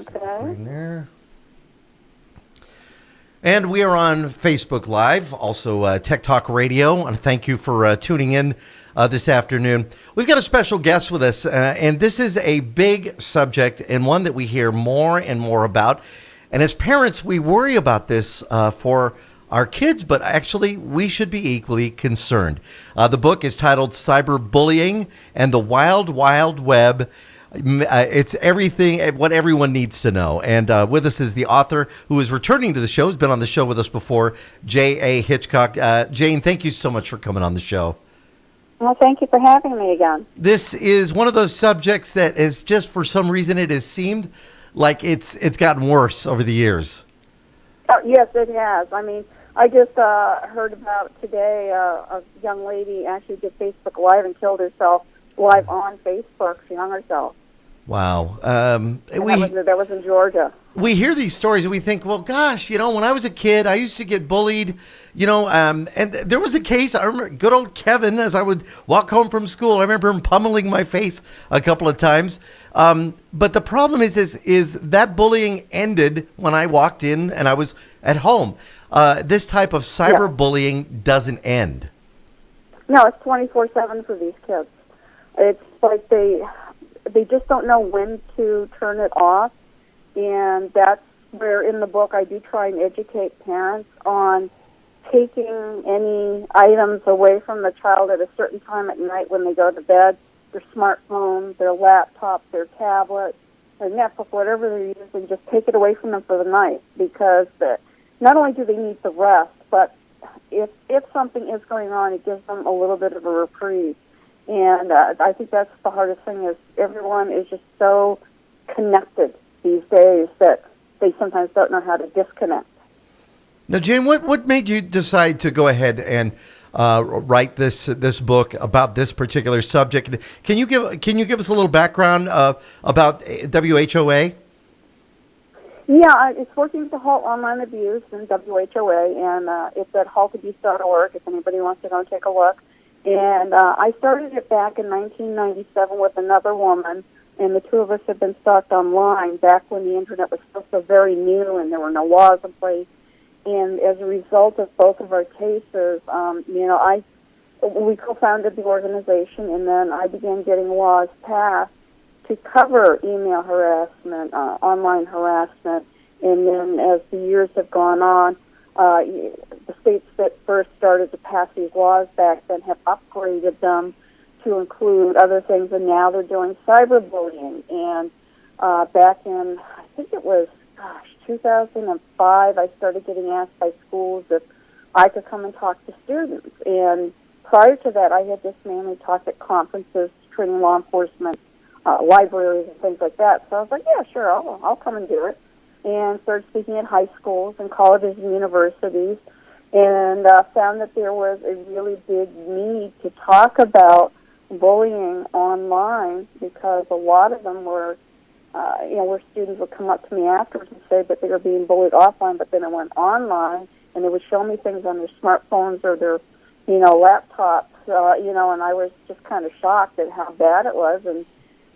Okay. In there. And we are on Facebook Live, also Tech Talk Radio. And thank you for tuning in this afternoon. We've got a special guest with us, and this is a big subject and one that we hear more and more about. And as parents, we worry about this for our kids, but actually we should be equally concerned. The book is titled Cyberbullying and the Wild, Wild Web. It's everything, what everyone needs to know. And with us is the author who is returning to the show, has been on the show with us before, J.A. Hitchcock. Jane, thank you so much for coming on the show. Well, thank you for having me again. This is one of those subjects that is just, for some reason, it has seemed like it's gotten worse over the years. Yes, it has. I mean, I just heard about today a young lady actually did Facebook Live and killed herself live on Facebook. She hung herself. Wow. That was in Georgia. We hear these stories and we think, well, gosh, when I was a kid, I used to get bullied, and there was a case, I remember good old Kevin, as I would walk home from school, I remember him pummeling my face a couple of times. But the problem is that bullying ended when I walked in and I was at home. This type of cyberbullying doesn't end. No, it's 24/7 for these kids. It's like they just don't know when to turn it off, and that's where in the book I do try and educate parents on taking any items away from the child at a certain time at night when they go to bed, their smartphone, their laptop, their tablet, their Netbook, whatever they're using, just take it away from them for the night, because not only do they need the rest, but if something is going on, it gives them a little bit of a reprieve. And I think that's the hardest thing, is everyone is just so connected these days that they sometimes don't know how to disconnect. Now, Jane, what made you decide to go ahead and write this book about this particular subject? Can you give us a little background about WHOA? Yeah, it's working to halt online abuse in WHOA, and it's at haltabuse.org if anybody wants to go and take a look. And I started it back in 1997 with another woman, and the two of us had been stalked online back when the Internet was still so very new and there were no laws in place. And as a result of both of our cases, we co-founded the organization, and then I began getting laws passed to cover email harassment, online harassment. And then as the years have gone on, the states that first started to pass these laws back then have upgraded them to include other things, and now they're doing cyberbullying. And back in, I think it was, 2005, I started getting asked by schools if I could come and talk to students. And prior to that, I had just mainly talked at conferences, training law enforcement, libraries, and things like that. So I was like, yeah, sure, I'll come and do it. And started speaking at high schools and colleges and universities, and found that there was a really big need to talk about bullying online, because a lot of them were, where students would come up to me afterwards and say that they were being bullied offline, but then it went online, and they would show me things on their smartphones or their, laptops, and I was just kind of shocked at how bad it was, and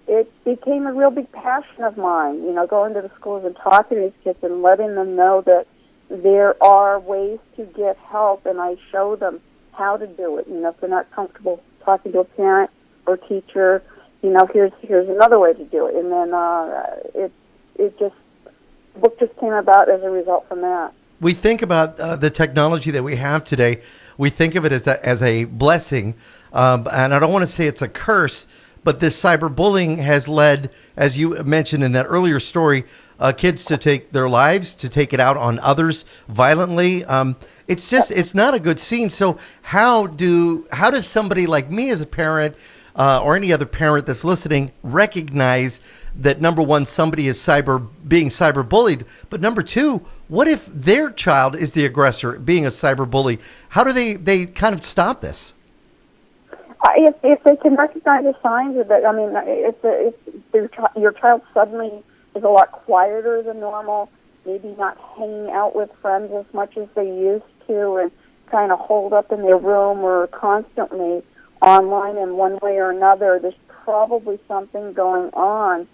it became a real big passion of mine, going to the schools and talking to these kids and letting them know that there are ways to get help, and I show them how to do it. If they're not comfortable talking to a parent or teacher, here's another way to do it. And then the book just came about as a result from that. We think about the technology that we have today. We think of it as a blessing, and I don't want to say it's a curse, but this cyberbullying has led, as you mentioned in that earlier story, kids to take their lives, to take it out on others violently. It's not a good scene. So how does somebody like me as a parent, or any other parent that's listening, recognize that, number one, somebody is being cyberbullied, but number two, what if their child is the aggressor being a cyberbully? How do they kind of stop this? If they can recognize the signs of it, if your child suddenly is a lot quieter than normal, maybe not hanging out with friends as much as they used to, and kind of holed up in their room or constantly online in one way or another, there's probably something going on.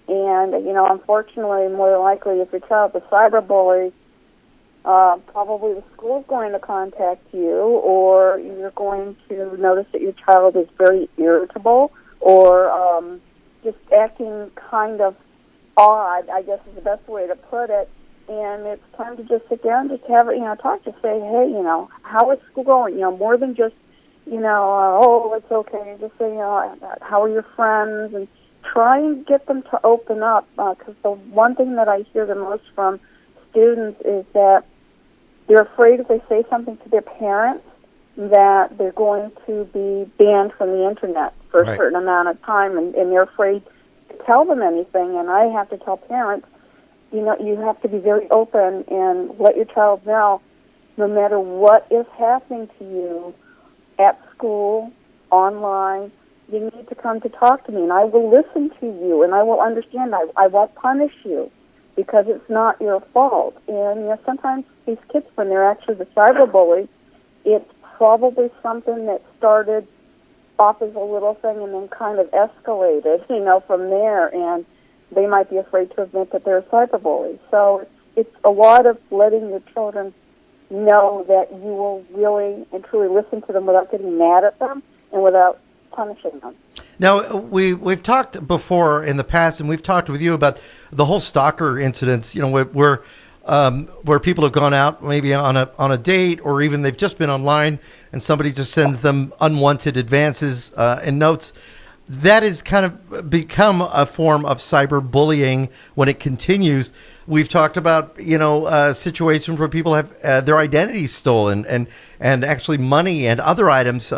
And, unfortunately, more than likely, if your child is cyberbullied, probably the school's going to contact you, or you're going to notice that your child is very irritable or just acting kind of odd, I guess is the best way to put it. And it's time to just sit down, just have it, talk, just say, hey, how is school going? More than just, oh, it's okay. Just say, how are your friends? And try and get them to open up, because the one thing that I hear the most from students is that they're afraid if they say something to their parents that they're going to be banned from the internet for a certain amount of time, and they're afraid to tell them anything. And I have to tell parents, you have to be very open and let your child know, no matter what is happening to you at school, online, you need to come to talk to me, and I will listen to you, and I will understand. I won't punish you because it's not your fault. And sometimes these kids, when they're actually the cyberbully, it's probably something that started off as a little thing and then kind of escalated, from there, and they might be afraid to admit that they're a cyberbully. So it's a lot of letting your children know that you will really and truly listen to them without getting mad at them and without punishing them. Now, we've talked before in the past, and we've talked with you about the whole stalker incidents, where people have gone out maybe on a date, or even they've just been online and somebody just sends them unwanted advances and notes. That has kind of become a form of cyberbullying when it continues. We've talked about, situations where people have their identities stolen and actually money and other items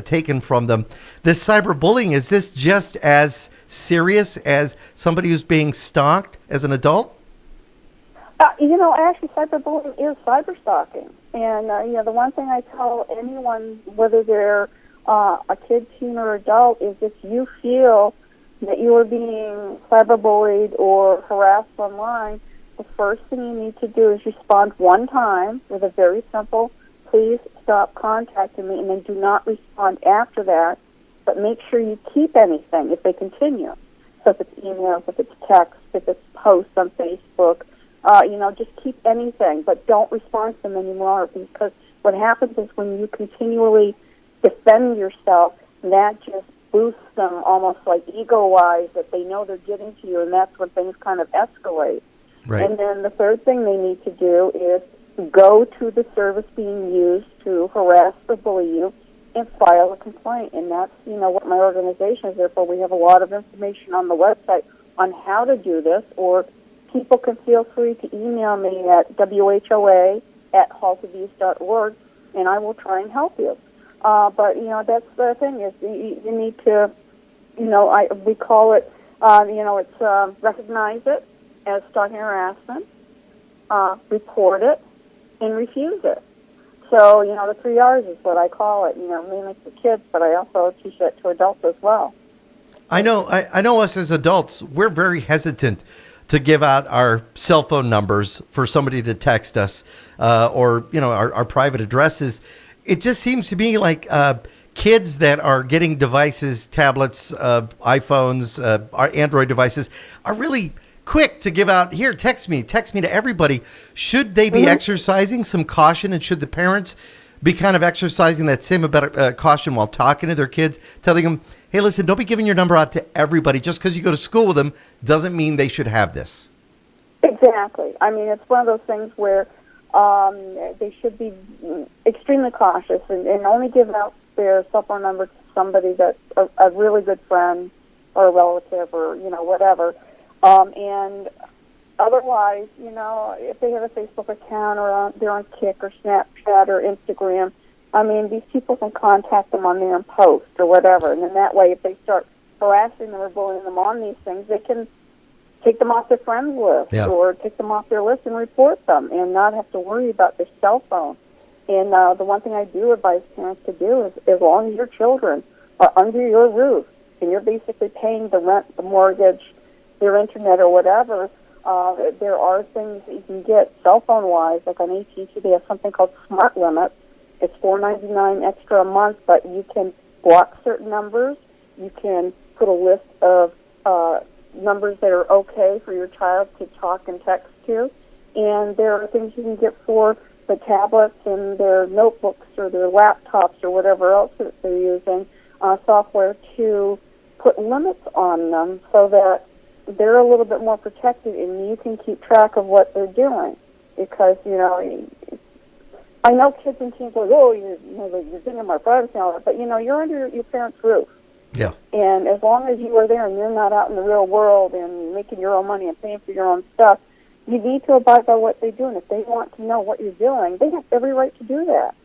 taken from them. This cyberbullying, is this just as serious as somebody who's being stalked as an adult? Actually, cyberbullying is cyberstalking. And, the one thing I tell anyone, whether they're a kid, teen, or adult, is if you feel that you are being cyberbullied or harassed online, the first thing you need to do is respond one time with a very simple, please stop contacting me, and then do not respond after that, but make sure you keep anything if they continue. So if it's emails, if it's text, if it's posts on Facebook, just keep anything, but don't respond to them anymore, because what happens is when you continually defend yourself, that just boosts them almost like ego-wise, that they know they're getting to you, and that's when things kind of escalate. Right. And then the third thing they need to do is go to the service being used to harass or bully you and file a complaint. And that's, what my organization is there for. We have a lot of information on the website on how to do this, or people can feel free to email me at whoa@haltabuse.org, and I will try and help you. But, that's the thing is you need to, we call it, it's recognize it as stalking harassment, report it, and refuse it. So, the 3 R's is what I call it, mainly for kids, but I also teach that to adults as well. I know us as adults, we're very hesitant to give out our cell phone numbers for somebody to text us, or, our private addresses. It just seems to me like kids that are getting devices, tablets, iPhones, Android devices, are really quick to give out, here, text me to everybody. Should they be exercising some caution, and should the parents be kind of exercising that same caution while talking to their kids, telling them, hey, listen, don't be giving your number out to everybody. Just because you go to school with them doesn't mean they should have this. Exactly. I mean, it's one of those things where they should be extremely cautious and only give out their cell phone number to somebody that's a really good friend or a relative or, whatever. And otherwise, if they have a Facebook account or they're on Kick or Snapchat or Instagram, I mean, these people can contact them on there and post or whatever. And then that way, if they start harassing them or bullying them on these things, they can take them off their friends list or take them off their list and report them and not have to worry about their cell phone. And the one thing I do advise parents to do is, as long as your children are under your roof and you're basically paying the rent, the mortgage, their internet or whatever, there are things that you can get cell phone-wise. Like on AT&T, they have something called Smart Limit. It's $4.99 extra a month, but you can block certain numbers. You can put a list of numbers that are okay for your child to talk and text to, and there are things you can get for the tablets and their notebooks or their laptops or whatever else that they're using, software to put limits on them so that they're a little bit more protected and you can keep track of what they're doing. Because, I know kids and teens are like, oh, you're getting in my privacy and all that, but, you're under your parents' roof. Yeah. And as long as you are there and you're not out in the real world and making your own money and paying for your own stuff, you need to abide by what they do. And if they want to know what you're doing, they have every right to do that.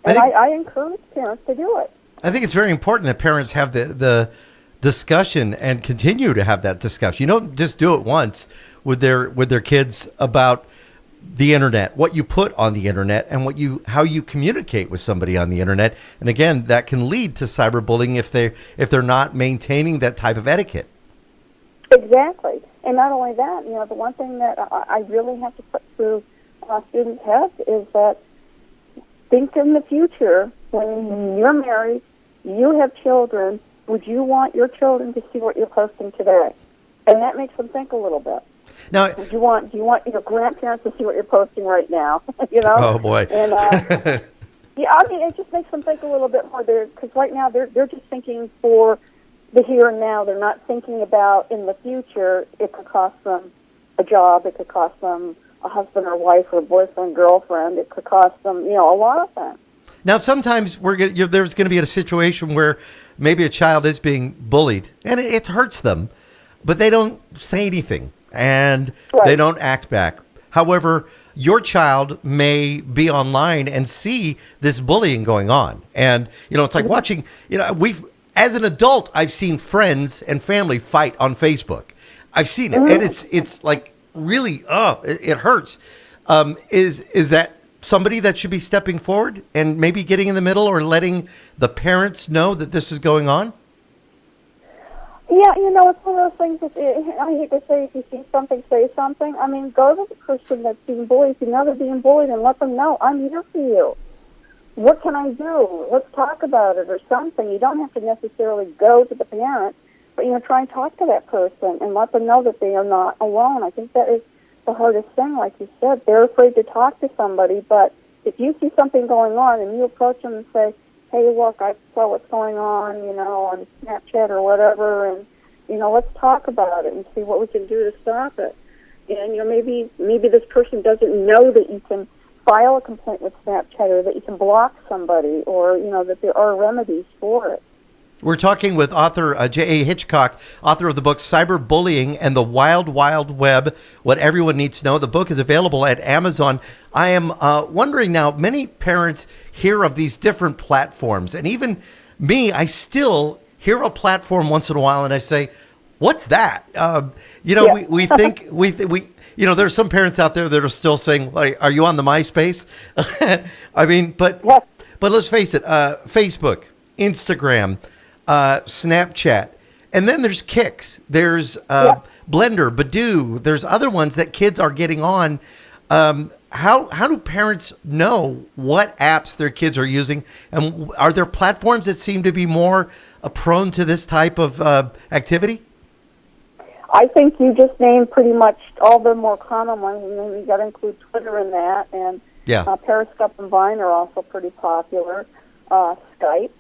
And I encourage parents to do it. I think it's very important that parents have the discussion and continue to have that discussion. You don't just do it once with their kids about the internet, what you put on the internet, and how you communicate with somebody on the internet. And again, that can lead to cyberbullying if they're not maintaining that type of etiquette. Exactly. And not only that, the one thing that I really have to put through students' heads is that think in the future, when you're married, you have children, would you want your children to see what you're posting today? And that makes them think a little bit. Now, do you want your grandparents to see what you're posting right now? Oh boy. And yeah, I mean, it just makes them think a little bit more. Because right now they're just thinking for the here and now. They're not thinking about in the future. It could cost them a job. It could cost them a husband or wife or boyfriend, girlfriend. It could cost them, a lot of things. Now, sometimes there's going to be a situation where maybe a child is being bullied, and it hurts them, but they don't say anything, and They don't act back. However, your child may be online and see this bullying going on, and it's like watching. As an adult, I've seen friends and family fight on Facebook. I've seen it, and it's like really, it hurts. Is that somebody that should be stepping forward and maybe getting in the middle or letting the parents know that this is going on? Yeah, it's one of those things that I hate to say, if you see something, say something. I mean, go to the person that's being bullied, if you know they're being bullied, and let them know, I'm here for you. What can I do? Let's talk about it or something. You don't have to necessarily go to the parent, but, try and talk to that person and let them know that they are not alone. I think that is the hardest thing, like you said. They're afraid to talk to somebody, but if you see something going on and you approach them and say, hey, look, I saw what's going on, on Snapchat or whatever, and, let's talk about it and see what we can do to stop it. And, maybe this person doesn't know that you can file a complaint with Snapchat or that you can block somebody or, that there are remedies for it. We're talking with author J.A. Hitchcock, author of the book Cyberbullying and the Wild, Wild Web, What Everyone Needs to Know. The book is available at Amazon. I am wondering now, many parents hear of these different platforms, and even me, I still hear a platform once in a while, and I say, what's that? We think, there's some parents out there that are still saying, are you on the MySpace? I mean, but let's face it, Facebook, Instagram, Snapchat, and then there's Kicks, there's Blender, Badoo, there's other ones that kids are getting on. How do parents know what apps their kids are using, and are there platforms that seem to be more prone to this type of activity? I think you just named pretty much all the more common ones, and then you got to include Twitter in that, and Periscope and Vine are also pretty popular. Skype.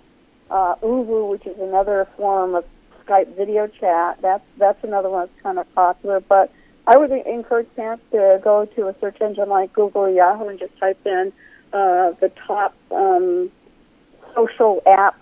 Uvu, which is another form of Skype video chat, that's another one that's kind of popular. But I would encourage parents to go to a search engine like Google or Yahoo and just type in the top social apps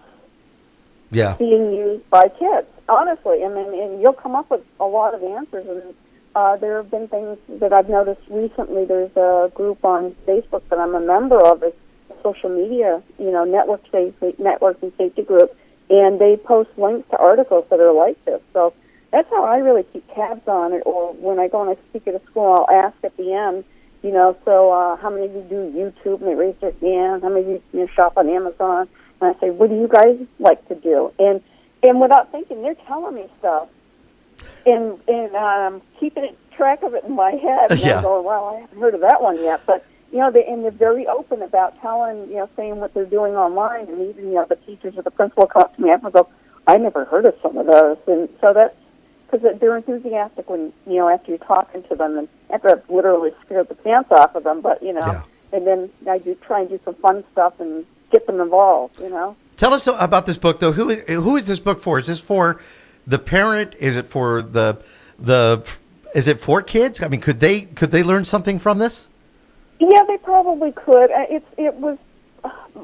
being used by kids. Honestly, and you'll come up with a lot of answers. And there have been things that I've noticed recently. There's a group on Facebook that I'm a member of. It's social media, networking safety group, and they post links to articles that are like this. So that's how I really keep tabs on it. Or when I go and I speak at a school, I'll ask at the end, how many of you do YouTube? And they raise their hand. How many of you shop on Amazon? And I say, what do you guys like to do? And without thinking, they're telling me stuff, and keeping track of it in my head. And I'm going, well, I haven't heard of that one yet, but. They're very open about saying what they're doing online, and even, the teachers or the principal come up to me after and go, I never heard of some of those. And so that's because they're enthusiastic when, after you're talking to them, and after I've literally scared the pants off of them, but, Yeah. and then I do try and do some fun stuff and get them involved, Tell us about this book, though. Who is this book for? Is this for the parent? Is it for the is it for kids? I mean, could they learn something from this? Yeah, they probably could. It was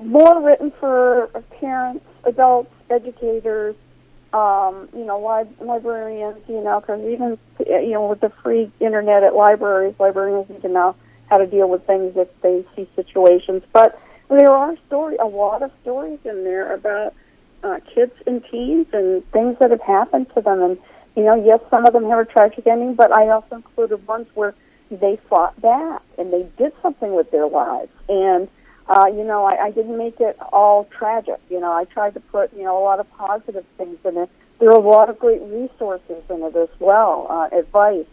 more written for parents, adults, educators, librarians, because even, with the free internet at libraries, librarians need to know how to deal with things if they see situations. But there are a lot of stories in there about kids and teens and things that have happened to them. And, yes, some of them have a tragic ending, but I also included ones where they fought back and they did something with their lives. And, I didn't make it all tragic. I tried to put, a lot of positive things in it. There are a lot of great resources in it as well, advice.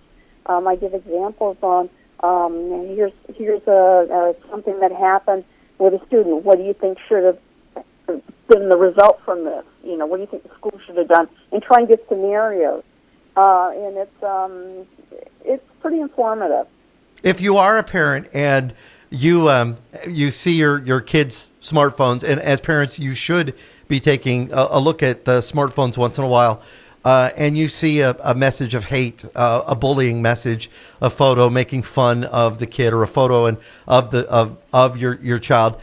I give examples on, here's something that happened with a student. What do you think should have been the result from this? What do you think the school should have done? And try and get scenarios. And it's pretty informative. If you are a parent and you see your kids' smartphones, and as parents, you should be taking a look at the smartphones once in a while, and you see a message of hate, a bullying message, a photo making fun of the kid, or a photo of your child,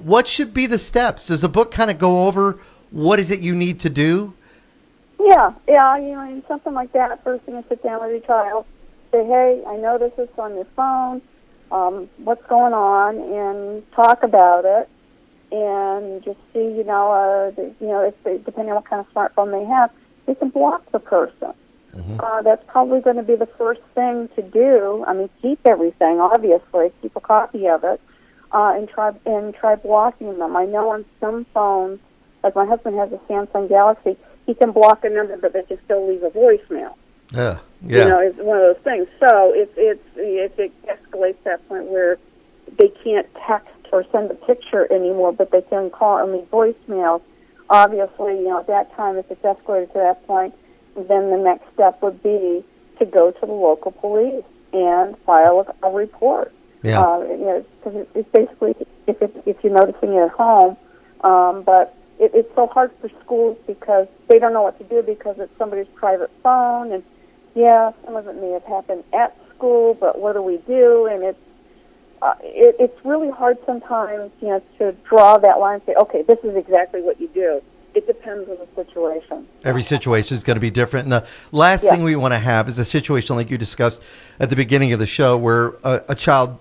what should be the steps? Does the book kind of go over what is it you need to do? Yeah, and something like that. First thing, I sit down with your child, say, hey, I noticed this on your phone. What's going on, and talk about it, and just see, if they, depending on what kind of smartphone they have, they can block the person. Mm-hmm. That's probably going to be the first thing to do. I mean, keep everything, obviously, keep a copy of it, and try blocking them. I know on some phones, like my husband has a Samsung Galaxy, he can block a number, but they can still leave a voicemail. Yeah. It's one of those things. So if it escalates to that point where they can't text or send a picture anymore, but they can call and leave voicemails, obviously, at that time, if it's escalated to that point, then the next step would be to go to the local police and file a report. Yeah. Because it's basically if you're noticing it at home, but it's so hard for schools because they don't know what to do because it's somebody's private phone, and yeah, some of it may have happened at school, but what do we do? And it's really hard sometimes, to draw that line and say, okay, this is exactly what you do. It depends on the situation. Every situation is going to be different. And the last thing we want to have is a situation like you discussed at the beginning of the show where a child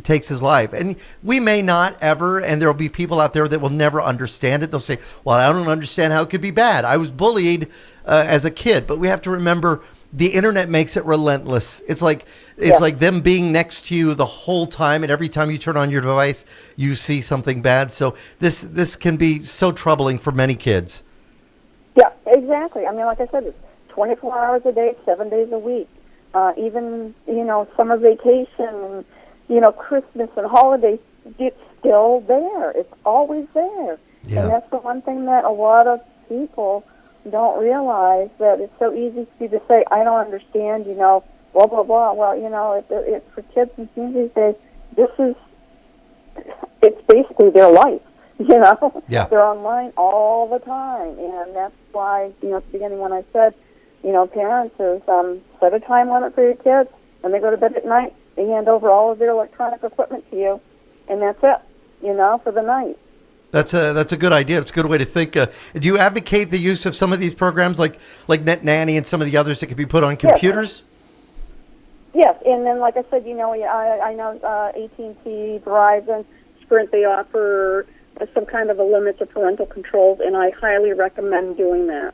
takes his life. And we may not ever, and there will be people out there that will never understand it. They'll say, well, I don't understand how it could be bad. I was bullied as a kid. But we have to remember the internet makes it relentless. It's like them being next to you the whole time, and every time you turn on your device, you see something bad. So this can be so troubling for many kids. Yeah, exactly. I mean, like I said, it's 24 hours a day, 7 days a week. Even, summer vacation and, Christmas and holidays, it's still there. It's always there. Yeah. And that's the one thing that a lot of people don't realize, that it's so easy for you to say, I don't understand, blah, blah, blah. Well, it's for kids and teens these days, it's basically their life, Yeah. They're online all the time, and that's why, at the beginning when I said, parents is set a time limit for your kids. When they go to bed at night, they hand over all of their electronic equipment to you, and that's it, for the night. That's a good idea. It's a good way to think. Do you advocate the use of some of these programs like Nanny and some of the others that can be put on computers? Yes, and then like I said, I know AT&T, Verizon, Sprint, they offer some kind of a limit to parental controls, and I highly recommend doing that.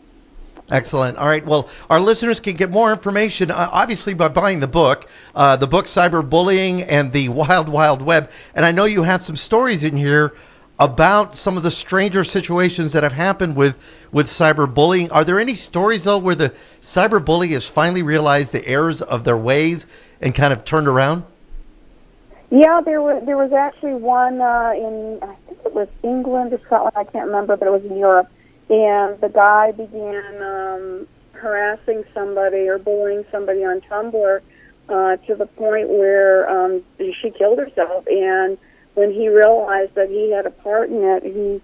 Excellent. All right. Well, our listeners can get more information, obviously, by buying the book Cyberbullying and the Wild Wild Web. And I know you have some stories in here about some of the stranger situations that have happened with cyberbullying. Are there any stories, though, where the cyberbully has finally realized the errors of their ways and kind of turned around? Yeah, there was actually one in, I think it was England or Scotland, I can't remember, but it was in Europe. And the guy began harassing somebody or bullying somebody on Tumblr to the point where she killed herself. And when he realized that he had a part in it, he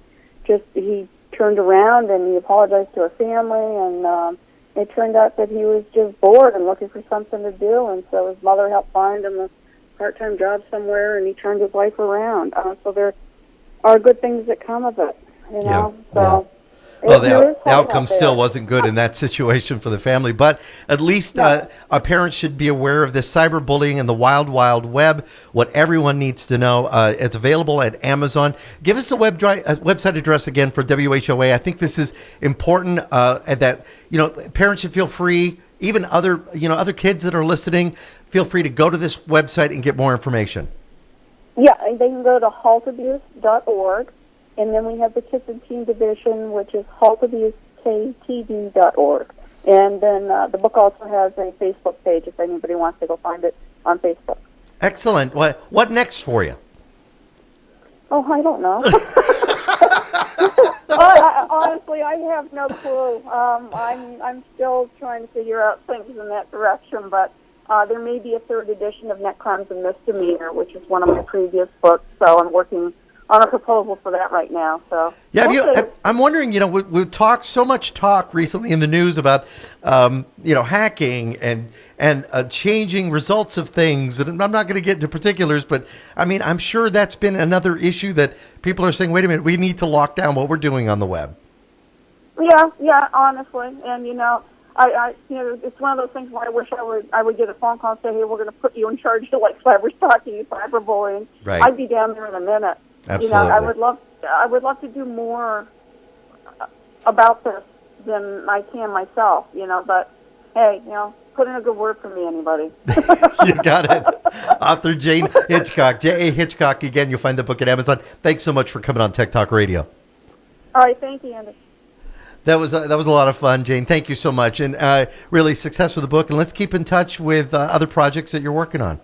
turned around and he apologized to her family, and it turned out that he was just bored and looking for something to do, and so his mother helped find him a part-time job somewhere, and he turned his life around. So there are good things that come of it, you know. So well, the outcome still wasn't good in that situation for the family, but at least our parents should be aware of this cyberbullying and the wild, wild web, what everyone needs to know. It's available at Amazon. Give us a website address again for WHOA. I think this is important, that, parents should feel free, even other kids that are listening, feel free to go to this website and get more information. Yeah, they can go to haltabuse.org. And then we have the Kids and Teen Division, which is haltabusektd.org. And then the book also has a Facebook page if anybody wants to go find it on Facebook. Excellent. What next for you? Oh, I don't know. Honestly, I have no clue. I'm still trying to figure out things in that direction, but there may be a third edition of Net Crimes and Misdemeanor, which is one of my previous books, so I'm working on a proposal for that right now. So yeah, I'm wondering, we've talked so much recently in the news about hacking and changing results of things, and I'm not going to get into particulars, but I mean, I'm sure that's been another issue that people are saying, wait a minute, we need to lock down what we're doing on the web. Yeah, honestly, and I it's one of those things where I wish I would get a phone call and say, hey, we're going to put you in charge of cyber stalking and cyberbullying. Right. I'd be down there in a minute. Absolutely. I would love to do more about this than I can myself, but hey, put in a good word for me, anybody. You got it. Author Jane Hitchcock, J.A. Hitchcock. Again, you'll find the book at Amazon. Thanks so much for coming on Tech Talk Radio. All right, thank you, Andy. That was a lot of fun, Jane. Thank you so much, and really success with the book. And let's keep in touch with other projects that you're working on.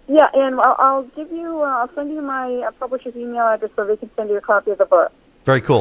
Yeah, and I'll send you my publisher's email address so they can send you a copy of the book. Very cool.